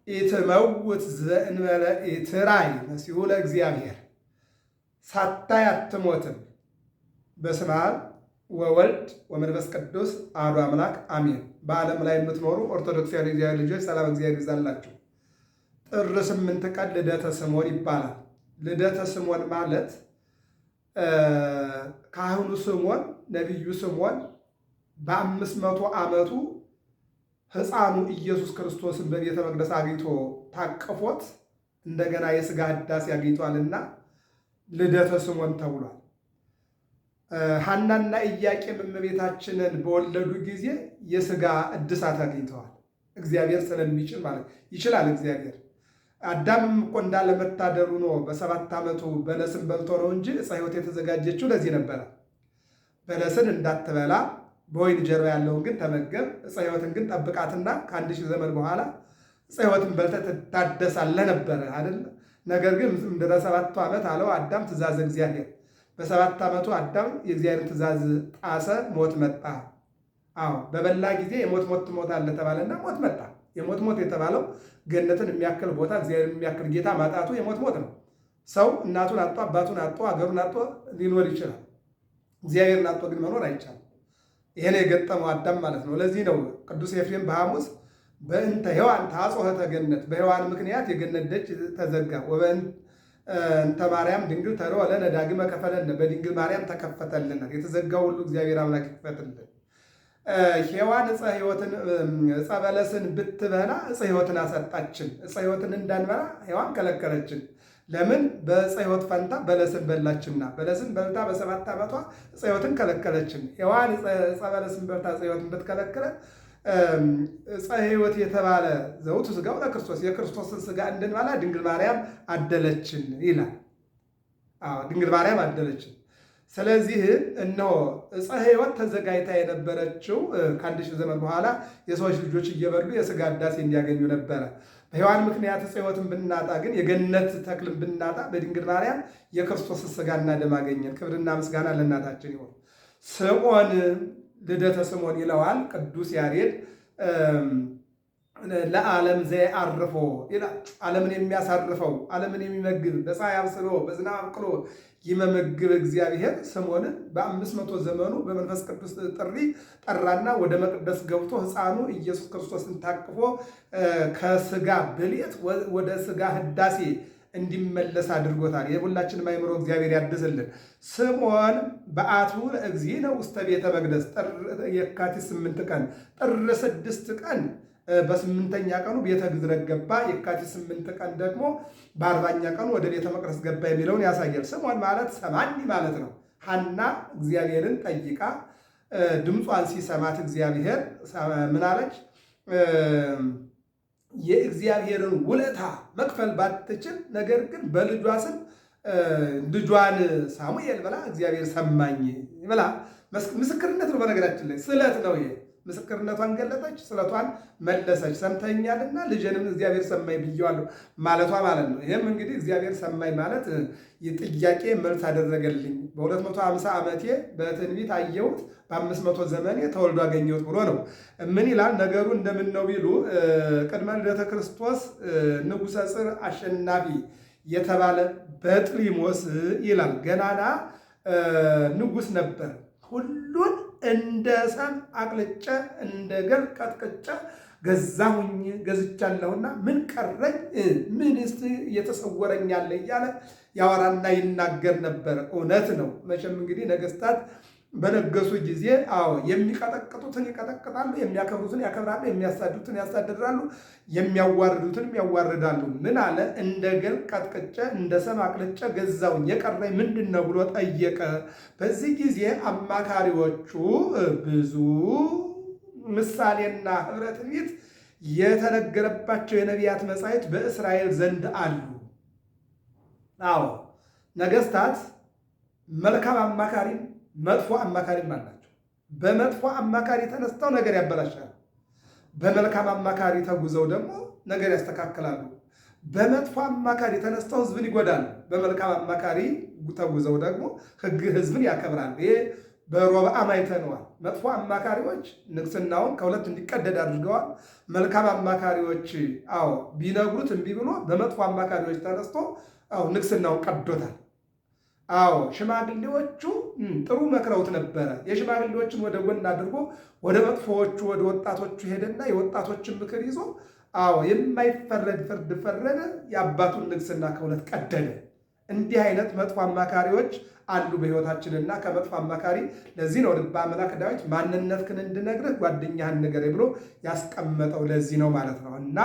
ኢትመውት ዘእንበለ ኢትራይ መሲሁ ለእግዚአብሔር ሳታይ አትሞትም። በስመ አብ ወወልድ ወመንፈስ ቅዱስ አሐዱ አምላክ አሜን። በዓለም ላይ የምትኖሩ ኦርቶዶክሳውያን የእግዚአብሔር ልጆች ሰላም እግዚአብሔር ይብዛላችሁ። ጥር 8 ቀን ልደተ ስምዖን ይባላል። ልደተ ስምዖን ማለት ካህኑ ስምዖን ነቢዩ ስምዖን በ500 ዓመቱ ሕፃኑ ኢየሱስ ክርስቶስን በቤተ መቅደስ አግኝቶ ታቅፎት እንደገና የሥጋ ሕዳሴ አግኝቷልና ልደተ ስምዖን ተብሏል። ሐናና ኢያቄም እመቤታችንን በወለዱ ጊዜ የሥጋ እድሳት አግኝተዋል። እግዚአብሔር ስለሚችል ማለት ይችላል። እግዚአብሔር አዳምም እኮ እንዳለመታደሉ ነው። በ7 ዓመቱ በለስን በልቶ ነው እንጂ ዕፀ ሕይወት የተዘጋጀችው ለዚህ ነበረ። በለስን እንዳትበላ በወይን ጀርባ ያለውን ግን ተመገብ፣ ዕፀ ሕይወትን ግን ጠብቃትና ከ1000 ዘመን በኋላ ዕፀ ሕይወትን በልተህ ትታደሳለህ ነበረ አይደለ? ነገር ግን ምድረ 7 ዓመት አለው አዳም ትእዛዘ እግዚአብሔር። በ7 ዓመቱ አዳም የእግዚአብሔርን ትእዛዝ ጣሰ፣ ሞት መጣ። አዎ በበላ ጊዜ የሞት ሞት ትሞታለህ ተባለና ሞት መጣ። የሞት ሞት የተባለው ገነትን የሚያክል ቦታ እግዚአብሔርን የሚያክል ጌታ ማጣቱ የሞት ሞት ነው። ሰው እናቱን አጦ አባቱን አጦ አገሩን አጦ ሊኖር ይችላል። እግዚአብሔርን አጦ ግን መኖር አይቻልም። ይሄን የገጠመው አዳም ማለት ነው። ለዚህ ነው ቅዱስ ኤፍሬም በሐሙስ በእንተ ሔዋን ታጾኸተ ገነት፣ በሔዋን ምክንያት የገነት ደጅ ተዘጋ። ወበእንተ ማርያም ድንግል ተርኅወ ለነ ዳግመ ከፈለነ፣ በድንግል ማርያም ተከፈተልን። የተዘጋው ሁሉ እግዚአብሔር አምላክ ይክፈትልን። ሔዋን ዕፀ በለስን ብትበላ ዕፀ ሕይወትን አሰጣችን። ዕፀ ሕይወትን እንዳንበላ ሔዋን ከለከለችን። ለምን? በዕፀ ሕይወት ፈንታ በለስን በላችና። በለስን በልታ በ7 ዓመቷ ዕፀ ሕይወትን ከለከለችን። ሔዋን ዕፀ በለስን በልታ ዕፀ ሕይወትን ብትከለክለን ዕፀ ሕይወት የተባለ ዘውቱ ሥጋው ለክርስቶስ፣ የክርስቶስን ሥጋ እንድንበላ ድንግል ማርያም አደለችን ይላል። ድንግል ማርያም አደለችን። ስለዚህ እነሆ ዕፀ ሕይወት ተዘጋጅታ የነበረችው ከ1000 ዘመን በኋላ የሰዎች ልጆች እየበሉ የሥጋ ሕዳሴ እንዲያገኙ ነበረ። በሔዋን ምክንያት ዕፀ ሕይወትን ብናጣ ግን የገነት ተክልን ብናጣ በድንግል ማርያም የክርስቶስን ሥጋና ደም አገኘን። ክብርና ምስጋና ለእናታችን ይሁን። ስምዖን ልደተ ስምዖን ይለዋል ቅዱስ ያሬድ። ለዓለም ዘየዐርፎ ይላል። ዓለምን የሚያሳርፈው ዓለምን የሚመግብ በፀሐይ አብስሎ በዝናብ አብቅሎ ይመመግብ እግዚአብሔር ስምዖንን በ500 ዘመኑ በመንፈስ ቅዱስ ጥሪ ጠራና ወደ መቅደስ ገብቶ ሕፃኑ ኢየሱስ ክርስቶስን ታቅፎ ከሥጋ ብልየት ወደ ሥጋ ሕዳሴ እንዲመለስ አድርጎታል። የሁላችንም አእምሮ እግዚአብሔር ያድስልን። ስምዖን በአቱ ለእግዚእነ ውስተ ቤተ መቅደስ የካቲት 8 ቀን ጥር 6 ቀን በ8ኛ ቀኑ ቤተ ግዝረት ገባ። የካቲት 8 ቀን ደግሞ በ40ኛ ቀኑ ወደ ቤተ መቅደስ ገባ የሚለውን ያሳያል። ስምዖን ማለት ሰማኒ ማለት ነው። ሐና እግዚአብሔርን ጠይቃ ድምጿን ሲሰማት እግዚአብሔር ምን አለች? የእግዚአብሔርን ውለታ መክፈል ባትችል፣ ነገር ግን በልጇ ስም ልጇን ሳሙኤል ብላ እግዚአብሔር ሰማኝ ብላ ምስክርነት ነው። በነገራችን ላይ ስዕለት ነው ይሄ። ምስክርነቷን ገለጠች፣ ስለቷን መለሰች። ሰምተኛልና ልጅንም እግዚአብሔር ሰማኝ ብየዋለሁ ማለቷ ማለት ነው። ይህም እንግዲህ እግዚአብሔር ሰማኝ ማለት ጥያቄ መልስ አደረገልኝ። በ250 ዓመቴ በትንቢት አየሁት፣ በ500 ዘመኔ ተወልዶ አገኘሁት ብሎ ነው። ምን ይላል ነገሩ? እንደምን ነው ቢሉ ቅድመ ልደተ ክርስቶስ ንጉሠ ጽር አሸናፊ የተባለ በጥሊሞስ ይላል ገናና ንጉሥ ነበር። ሁሉን እንደ ሰም አቅልጬ እንደ ገል ቀጥቅጬ ገዛሁኝ ገዝቻለሁና ምን ቀረኝ? ምንስ እየተሰወረኛለ? እያለ ያወራና ይናገር ነበር። እውነት ነው። መቼም እንግዲህ ነገስታት በነገሱ ጊዜ የሚቀጠቅጡትን ይቀጠቅጣሉ፣ የሚያከብሩትን ያከብራሉ፣ የሚያሳድዱትን ያሳድዳሉ፣ የሚያዋርዱትንም ያዋርዳሉ። ምን አለ? እንደ ገል ቀጥቅጬ እንደ ሰም አቅልጬ ገዛውኝ የቀረኝ ምንድን ነው ብሎ ጠየቀ። በዚህ ጊዜ አማካሪዎቹ ብዙ ምሳሌና ኅብረ ትንቢት የተነገረባቸው የነቢያት መጻሕፍት በእስራኤል ዘንድ አሉ። ነገስታት መልካም አማካሪም መጥፎ አማካሪም አላቸው። በመጥፎ አማካሪ ተነስተው ነገር ያበላሻሉ። በመልካም አማካሪ ተጉዘው ደግሞ ነገር ያስተካክላሉ። በመጥፎ አማካሪ ተነስተው ህዝብን ይጎዳሉ። በመልካም አማካሪ ተጉዘው ደግሞ ህዝብን ያከብራሉ። ይሄ በሮብዓም አይተነዋል። መጥፎ አማካሪዎች ንግስናውን ከሁለት እንዲቀደድ አድርገዋል። መልካም አማካሪዎች ቢነግሩት እምቢ ብሎ በመጥፎ አማካሪዎች ተነስቶ ንግስናውን ቀዶታል። ሽማግሌዎቹ ጥሩ መክረውት ነበረ። የሽማግሌዎችን ወደ ጎን አድርጎ ወደ መጥፎዎቹ ወደ ወጣቶቹ ሄደና የወጣቶችን ምክር ይዞ የማይፈረድ ፍርድ ፈረደ። የአባቱን ንግስና ከሁለት ቀደደ። እንዲህ አይነት መጥፎ አማካሪዎች አሉ በሕይወታችንና ከመጥፎ አማካሪ ለዚህ ነው ልበ አምላክ ዳዊት ማንነትህን እንድነግርህ ጓደኛህን ንገረኝ ብሎ ያስቀመጠው ለዚህ ነው ማለት ነው። እና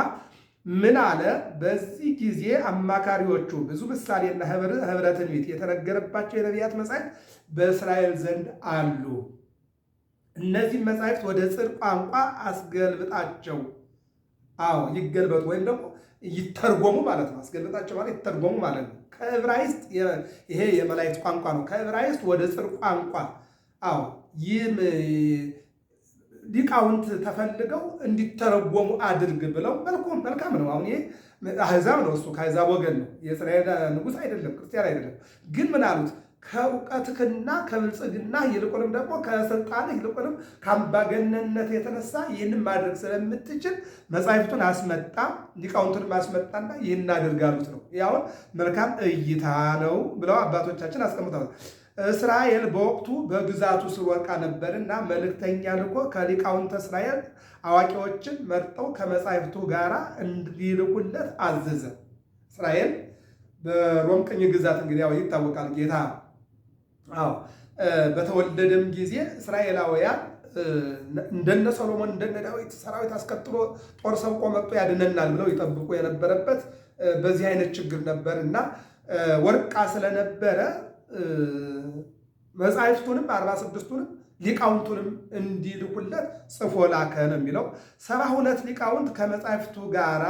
ምን አለ? በዚህ ጊዜ አማካሪዎቹ ብዙ ምሳሌና ኅብረ ትንቢት የተነገረባቸው የነቢያት መጻሕፍት በእስራኤል ዘንድ አሉ። እነዚህም መጻሕፍት ወደ ጽድቅ ቋንቋ አስገልብጣቸው። ይገልበጡ ወይም ደግሞ ይተርጎሙ ማለት ነው። አስገልብጣቸው ማለት ይተርጎሙ ማለት ነው። ከዕብራይስጥ ይሄ የመላእክት ቋንቋ ነው። ከዕብራይስጥ ወደ ጽድቅ ቋንቋ ይህም ሊቃውንት ተፈልገው እንዲተረጎሙ አድርግ ብለው መልካም ነው። አሁን ይሄ አሕዛብ ነው፣ እሱ ከአሕዛብ ወገን ነው። የእስራኤል ንጉሥ አይደለም፣ ክርስቲያን አይደለም። ግን ምን አሉት? ከእውቀትህና ከብልጽግና ይልቁንም ደግሞ ከስልጣንህ ይልቁንም ከአምባገነንነት የተነሳ ይህንን ማድረግ ስለምትችል መጻሕፍቱን አስመጣ፣ ሊቃውንቱንም አስመጣና ይህን አድርግ አሉት ነው። ያውን መልካም እይታ ነው ብለው አባቶቻችን አስቀምጠዋል። እስራኤል በወቅቱ በግዛቱ ስር ወድቃ ነበርና መልእክተኛ ልኮ ከሊቃውንተ እስራኤል አዋቂዎችን መርጠው ከመጻሕፍቱ ጋር እንዲልኩለት አዘዘ። እስራኤል በሮም ቅኝ ግዛት እንግዲህ ይታወቃል። ጌታ በተወለደም ጊዜ እስራኤላውያን እንደነ ሰሎሞን እንደነ ዳዊት ሰራዊት አስከትሎ ጦር ሰብቆ መጥቶ ያድነናል ብለው ይጠብቁ የነበረበት በዚህ አይነት ችግር ነበር እና ወርቃ ስለነበረ መጻሕፍቱንም 46ቱንም ሊቃውንቱንም እንዲልኩለት ጽፎ ላከ ነው የሚለው። 72 ሊቃውንት ከመጻሕፍቱ ጋር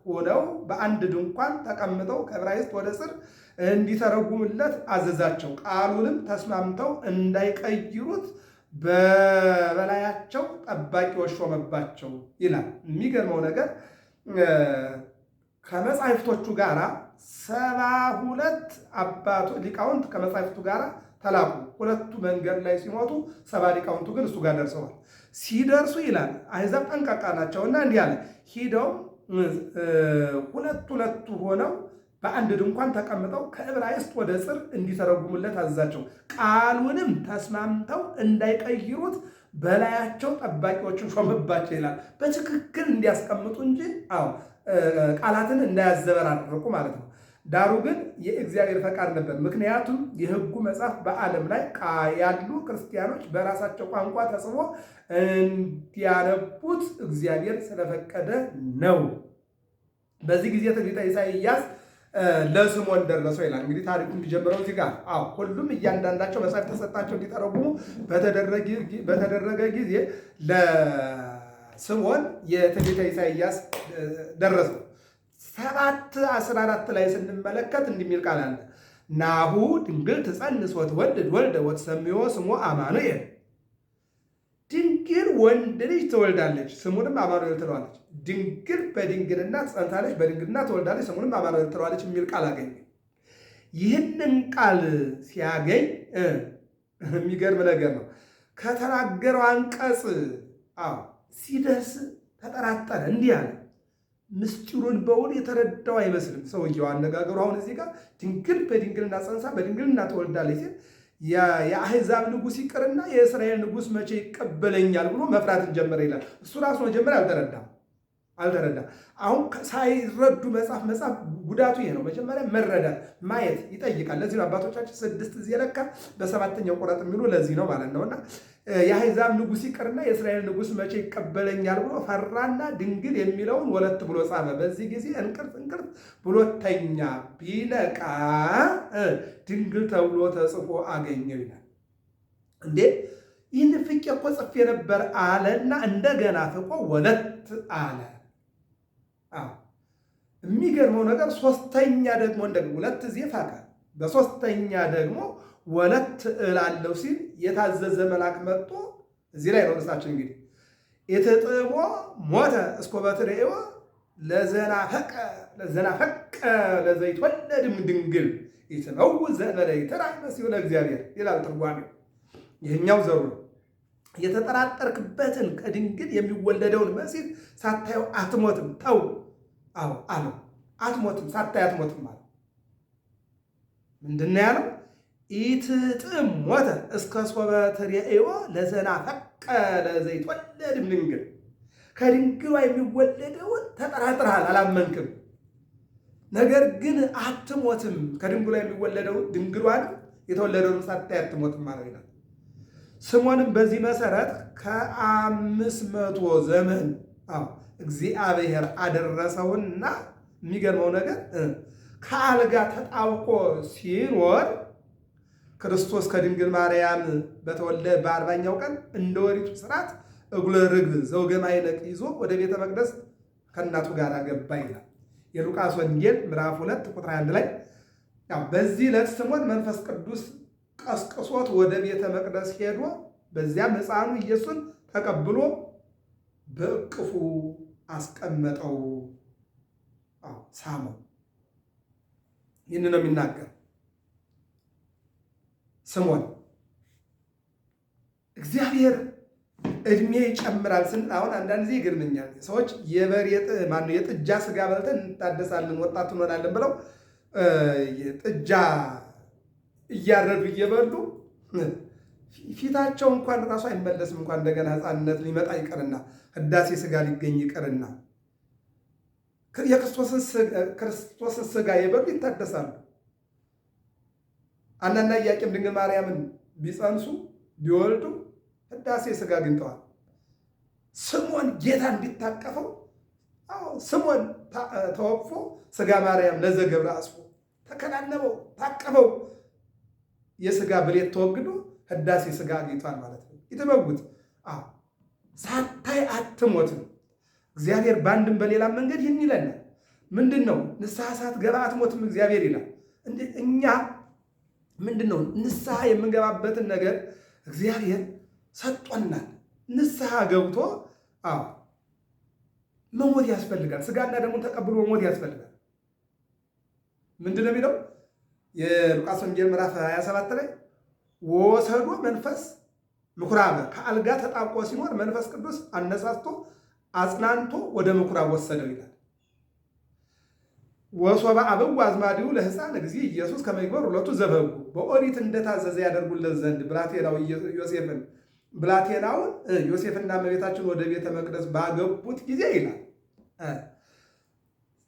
ሆነው በአንድ ድንኳን ተቀምጠው ከዕብራይስጥ ወደ ጽድቅ እንዲተረጉምለት አዘዛቸው። ቃሉንም ተስማምተው እንዳይቀይሩት በበላያቸው ጠባቂዎች ሾመባቸው ይላል። የሚገርመው ነገር ከመጻሕፍቶቹ ጋር 72 ሊቃውንት ከመጻሕፍቱ ጋር ተላኩ። ሁለቱ መንገድ ላይ ሲሞቱ 70 ሊቃውንቱ ግን እሱ ጋር ደርሰዋል። ሲደርሱ ይላል አሕዛብ ጠንቃቃ ናቸውና እንዲህ አለ፣ ሂደው ሁለቱ ሆነው በአንድ ድንኳን ተቀምጠው ከዕብራይስጥ ወደ ጽር እንዲተረጉሙለት አዘዛቸው። ቃሉንም ተስማምተው እንዳይቀይሩት በላያቸው ጠባቂዎችን ሾመባቸው ይላል። በትክክል እንዲያስቀምጡ እንጂ ቃላትን እንዳያዘበራርቁ ማለት ነው። ዳሩ ግን የእግዚአብሔር ፈቃድ ነበር። ምክንያቱም የሕጉ መጽሐፍ በዓለም ላይ ያሉ ክርስቲያኖች በራሳቸው ቋንቋ ተጽፎ እንዲያነቡት እግዚአብሔር ስለፈቀደ ነው። በዚህ ጊዜ ትንቢተ ኢሳይያስ ለስምዖን ደረሰው ይላል። እንግዲህ ታሪኩ የሚጀምረው እዚህ ጋር ሁሉም እያንዳንዳቸው መጽሐፍ ተሰጣቸው እንዲተረጉሙ በተደረገ ጊዜ ለስምዖን የትንቢተ ኢሳይያስ ደረሰው። 7:14 ላይ ስንመለከት እንዲህ የሚል ቃል አለ። ናሁ ድንግል ትጸንስ ወትወልድ ወልደ ወትሰምዮ ስሞ አማኑኤል። ድንግል ወንድ ልጅ ትወልዳለች፣ ስሙንም አማኑኤል ትለዋለች። ድንግል በድንግልና ትጸንሳለች፣ በድንግልና ትወልዳለች፣ ስሙንም አማኑኤል ትለዋለች የሚል ቃል አገኘ። ይህንን ቃል ሲያገኝ የሚገርም ነገር ነው። ከተናገረው አንቀጽ ሲደርስ ተጠራጠረ። እንዲህ አለ። ምስጢሩን በውል የተረዳው አይመስልም ሰውየው አነጋገሩ። አሁን እዚህ ጋር ድንግል በድንግልና ጸንሳ በድንግልና ትወልዳለች ሲል የአሕዛብ ንጉሥ ይቅርና የእስራኤል ንጉሥ መቼ ይቀበለኛል ብሎ መፍራትን ጀመረ ይላል። እሱ ራሱ መጀመሪያ አልተረዳም። አሁን ሳይረዱ መጽሐፍ ጉዳቱ ይሄ ነው። መጀመሪያ መረዳት ማየት ይጠይቃል። ለዚህ ነው አባቶቻችን 6 ጊዜ ለካ በሰባተኛው ቁረጥ የሚሉ ለዚህ ነው ማለት ነውና የአሕዛብ ንጉሥ ይቅርና የእስራኤል ንጉሥ መቼ ይቀበለኛል ብሎ ፈራና ድንግል የሚለውን ወለት ብሎ ጻፈ። በዚህ ጊዜ እንቅርት ብሎ ተኛ። ቢነቃ ድንግል ተብሎ ተጽፎ አገኘው ይላል። እንዴ ይህን ፍቄ እኮ ጽፌ ነበር አለና እንደገና ፍቆ ወለት አለ። የሚገርመው ነገር ሶስተኛ ደግሞ እንደገና 2 ጊዜ ፋቀ። በሶስተኛ ደግሞ ወለት እላለሁ ሲል የታዘዘ መልአክ መጥቶ እዚህ ላይ ነው እሳችን እንግዲህ ኢትጥሞ ሞተ እስኮ በትሬዮ ለዘናፈቀ ለዘይትወለድም ድንግል ይትመውት ዘእንበለ ይትራይ መሲሁ ለእግዚአብሔር ይላል ትርጓሜው። ይህኛው ዘሩ ነው። የተጠራጠርክበትን ከድንግል የሚወለደውን መሲህ ሳታየው አትሞትም። ተው አለው። አትሞትም፣ ሳታይ አትሞትም አለ። ምንድን ነው ያለው? ኢትጥም ሞተ እስከ ሶበ ትሬእዮ ለዘናፈቀ ለዘይትወለድ እምድንግል። ከድንግሏ የሚወለደውን ተጠራጥረሃል፣ አላመንክም። ነገር ግን አትሞትም። ከድንግሏ የሚወለደውን ድንግሏን የተወለደውን ሳታይ አትሞትም ማለት ይላል። ስምዖንም በዚህ መሰረት ከ500 ዘመን እግዚአብሔር አደረሰውና የሚገርመው ነገር ከአልጋ ተጣብቆ ሲኖር ክርስቶስ ከድንግል ማርያም በተወለደ በ40ኛው ቀን እንደ ወሪቱ ስርዓት እጉለ ርግብ ዘውገ ማዕነቅ ይዞ ወደ ቤተ መቅደስ ከእናቱ ጋር ገባ ይላል የሉቃስ ወንጌል ምዕራፍ 2 ቁጥር 1 ላይ። በዚህ ዕለት ስምዖን መንፈስ ቅዱስ ቀስቅሶት ወደ ቤተ መቅደስ ሄዶ በዚያም ሕፃኑ ኢየሱስን ተቀብሎ በእቅፉ አስቀመጠው፣ ሳመው። ይህን ነው የሚናገር ስምዖን። እግዚአብሔር እድሜ ይጨምራል ስንል አሁን አንዳንድ ጊዜ ይገርመኛል። ሰዎች የጥጃ ስጋ በልተን እንታደሳለን፣ ወጣት እንሆናለን ብለው ጥጃ እያረዱ እየበሉ ፊታቸው እንኳን ራሱ አይመለስም። እንኳን እንደገና ሕፃንነት ሊመጣ ይቀርና ህዳሴ ስጋ ሊገኝ ይቀርና የክርስቶስን ስጋ የበሉ ይታደሳሉ። ሐናና ኢያቄም ድንግል ማርያምን ቢጸንሱ ቢወልዱ ህዳሴ ስጋ አግኝተዋል። ስምዖን ጌታ እንዲታቀፈው ስምዖን ተወቅፎ ስጋ ማርያም ለዘገብረ አስፎ ተከናነበው፣ ታቀፈው። የስጋ ብሌት ተወግዶ ህዳሴ ስጋ አግኝቷል ማለት ነው። ይትመውት ሳታይ አትሞትም። እግዚአብሔር በአንድም በሌላም መንገድ ይህን ይለናል። ምንድን ነው? ንስሐ ሳትገባ አትሞትም እግዚአብሔር ይላል። እኛ ምንድን ነው ንስሐ የምንገባበትን ነገር እግዚአብሔር ሰጥቶናል። ንስሐ ገብቶ መሞት ያስፈልጋል። ስጋና ደግሞ ተቀብሎ መሞት ያስፈልጋል። ምንድን ነው የሚለው የሉቃስ ወንጌል ምዕራፍ 27 ላይ ወሰዶ መንፈስ ምኩራበ፣ ከአልጋ ተጣብቆ ሲኖር መንፈስ ቅዱስ አነሳስቶ አጽናንቶ ወደ ምኩራብ ወሰደው ይላል። ወሶበ አበው አዝማዲው ለሕፃን እግዚእ ኢየሱስ ከመ ይግበር ሁለቱ ዘበጉ፣ በኦሪት እንደታዘዘ ያደርጉለት ዘንድ ብላቴናውን ዮሴፍና እመቤታችን ወደ ቤተ መቅደስ ባገቡት ጊዜ ይላል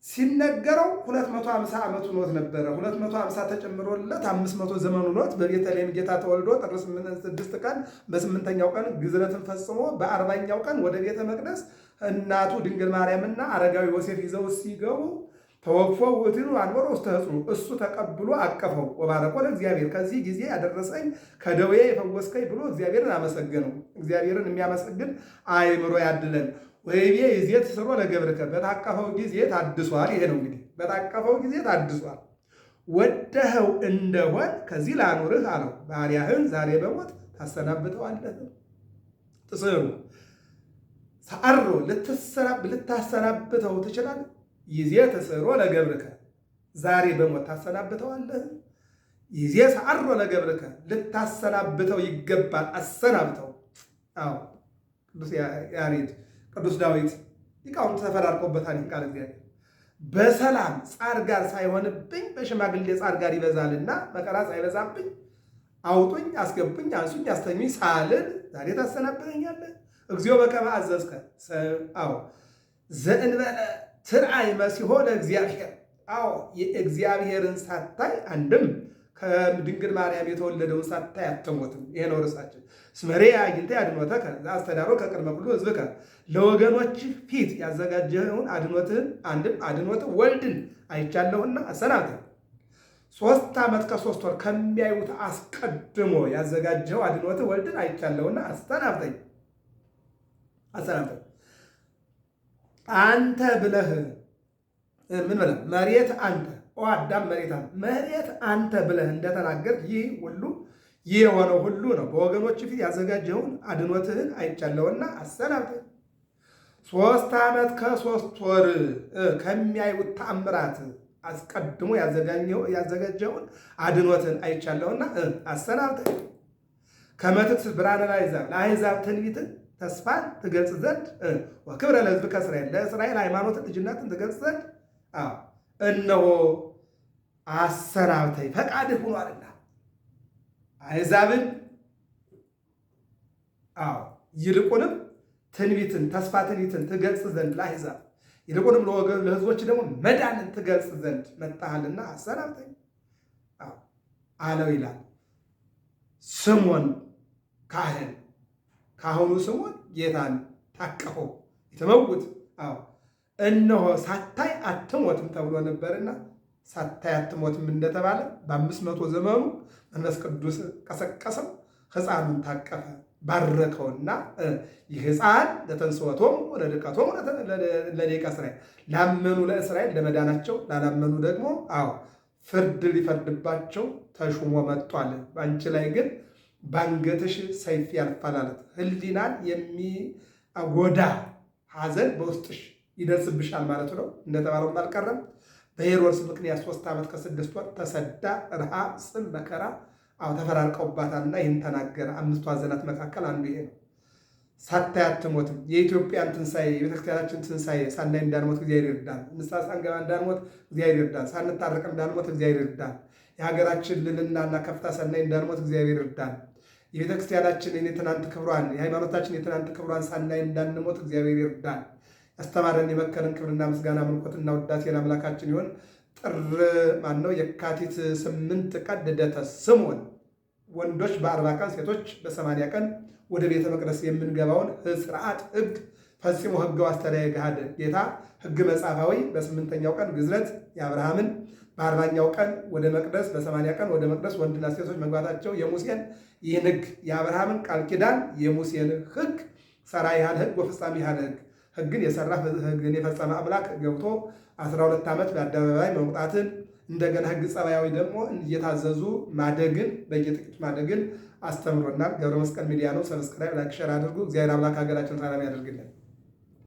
ሲነገረው 250 ዓመቱ ኖት ነበረ። 250 ተጨምሮለት 500 ዘመኑ ኖት። በቤተልሔም ጌታ ተወልዶ ጥር 6 ቀን በ8ኛው ቀን ግዝረትን ፈጽሞ በ40ኛው ቀን ወደ ቤተ መቅደስ እናቱ ድንግል ማርያምና አረጋዊ ዮሴፍ ይዘው ሲገቡ ተወግፎ ውእቱ አንበሮ ውስተ ሕፅኑ፣ እሱ ተቀብሎ አቀፈው። ወባረኮ ለእግዚአብሔር፣ ከዚህ ጊዜ ያደረሰኝ ከደዌ የፈወስከኝ ብሎ እግዚአብሔርን አመሰገነው። እግዚአብሔርን የሚያመሰግን አእምሮ ያድለን። ወይቤ ይዜ ትስሮ ለገብርከ፣ በታቀፈው ጊዜ ታድሷል። ይሄ ነው እንግዲህ በታቀፈው ጊዜ ታድሷል። ወደኸው እንደሆን ከዚህ ላኑርህ አለው። ባሪያህን ዛሬ በሞት ታሰናብተዋለህ። ጥስሩ ሰዓሮ ልታሰናብተው ትችላለህ። ይዜ ትስሮ ለገብርከ፣ ዛሬ በሞት ታሰናብተዋለህ። ይዜ ሰዓሮ ለገብርከ፣ ልታሰናብተው ይገባል። አሰናብተው። ቅዱስ ያሬድ ቅዱስ ዳዊት ሊቃውንት ተፈራርቆበታል። ቃል እግዚአብሔር በሰላም ጻር ጋር ሳይሆንብኝ በሽማግሌ ጻር ጋር ይበዛልና መከራ ሳይበዛብኝ አውጡኝ፣ አስገቡኝ፣ አንሱኝ፣ አስተኙኝ ሳልል ዛሬ ታሰናብተኛለህ። እግዚኦ በከመ አዘዝከ ዘእንበለ ትርአይ መሲሖ ለእግዚአብሔር። የእግዚአብሔርን ሳታይ አንድም ከድንግል ማርያም የተወለደውን ሳታይ አትሞትም። ይሄ ነው ርዕሳችን። ስመሬ አግኝተ አድኖተከ ዘአስተዳሮ ከቅድመ ኩሉ ሕዝብከ፣ ለወገኖች ፊት ያዘጋጀኸውን አድኖትህን አንድም አድኖትህ ወልድን አይቻለሁና አሰናብተኝ። 3 ዓመት ከ3 ወር ከሚያዩት አስቀድሞ ያዘጋጀው አድኖትህ ወልድን አይቻለሁና አሰናብተኝ። አንተ ብለህ ምን ብለህ መሬት አንተ አዳም መሬት አንተ ብለህ እንደተናገር ይህ ሁሉ ይህ የሆነው ሁሉ ነው። በወገኖች ፊት ያዘጋጀውን አድኖትህን አይቻለሁና አሰናብተኝ። 3 ዓመት ከ3 ወር ከሚያዩት ተአምራት አስቀድሞ ያዘጋጀውን አድኖትህን አይቻለሁና አሰናብተኝ። ከመ ትክስት ብርሃነ ለአሕዛብ ለአሕዛብ ትንቢትን ተስፋን ትገልጽ ዘንድ ወክብረ ለሕዝብከ እስራኤል ለእስራኤል ሃይማኖትን ልጅነትን ትገልጽ ዘንድ እነሆ አሰናብተኝ ፈቃድህ ሆኗልና አሕዛብን ይልቁንም ትንቢትን ተስፋ ትንቢትን ትገልጽ ዘንድ ለአሕዛብ ይልቁንም ለሕዝቦች ደግሞ መዳንን ትገልጽ ዘንድ መጣሃልና አሰናብተኝ አለው ይላል። ስምዖን ካህኑ ስምዖን ጌታን ታቀፈው የተመውት እነሆ ሳታይ አትሞትም ተብሎ ነበርና ሳታይ አትሞትም እንደተባለ በ500 ዘመኑ መንፈስ ቅዱስ ቀሰቀሰው፣ ሕፃኑን ታቀፈ፣ ባረከውና ይህ ሕፃን ለተንሥኦቶሙ ወለድቀቶሙ ለደቂቀ እስራኤል ላመኑ ለእስራኤል ለመዳናቸው ላላመኑ ደግሞ ፍርድ ሊፈርድባቸው ተሹሞ መጥቷል። በአንቺ ላይ ግን በአንገትሽ ሰይፍ ያልፋል አለት። ሕሊናን የሚጎዳ ሐዘን በውስጥሽ ይደርስብሻል ማለት ነው። እንደተባለውም አልቀረም። በሄሮድስ ምክንያት 3 ዓመት ከ6 ወር ተሰዳ ረሃብ፣ ጽም፣ መከራ ተፈራርቀውባታልና ይህን ተናገረ። 5 ሐዘናት መካከል አንዱ ይሄ ነው። ሳታይ አትሞትም። የኢትዮጵያን ትንሣኤ የቤተክርስቲያናችን ትንሣኤ ሳናይ እንዳንሞት እግዚአብሔር ይርዳን። ንስሐ ሳንገባ እንዳንሞት እግዚአብሔር ይርዳን። ሳንታረቅ እንዳንሞት እግዚአብሔር ይርዳን። የሀገራችን ልዕልናና ከፍታ ሳናይ እንዳንሞት እግዚአብሔር ይርዳን። የቤተክርስቲያናችንን የትናንት ክብሯን የሃይማኖታችን የትናንት ክብሯን ሳናይ እንዳንሞት እግዚአብሔር ይርዳን። ያስተማረን የመከረን ክብርና ምስጋና ምልኮትና ውዳሴ ለአምላካችን ይሆን። የካቲት 8 ቀን ልደተ ስምዖን ወንዶች በ40 ቀን ሴቶች በ80 ቀን ወደ ቤተ መቅደስ የምንገባውን ስርዓት ሕግ ፈጽሞ ሕገ አስተዳየ ገሃደ ጌታ ሕግ መጽሐፋዊ በ8ኛው ቀን ግዝረት የአብርሃምን በ40ኛው ቀን ወደ መቅደስ በ80 ቀን ወደ መቅደስ ወንድና ሴቶች መግባታቸው የሙሴን ይህን ሕግ የአብርሃምን ቃል ኪዳን የሙሴን ሕግ ሰራ ያህል ሕግ ወፍጻሜ ያህል ሕግ ሕግን የሰራ ሕግን የፈጸመ አምላክ ገብቶ 12 ዓመት በአደባባይ መውጣትን እንደገና ሕግ ጸባያዊ ደግሞ እየታዘዙ ማደግን በየጥቂት ማደግን አስተምሮናል። ገብረ መስቀል ሚዲያ ነው። ሰብስክራይብ፣ ላይክ፣ ሼር አድርጉ። እግዚአብሔር አምላክ ሀገራችን ሰላም ያደርግልን።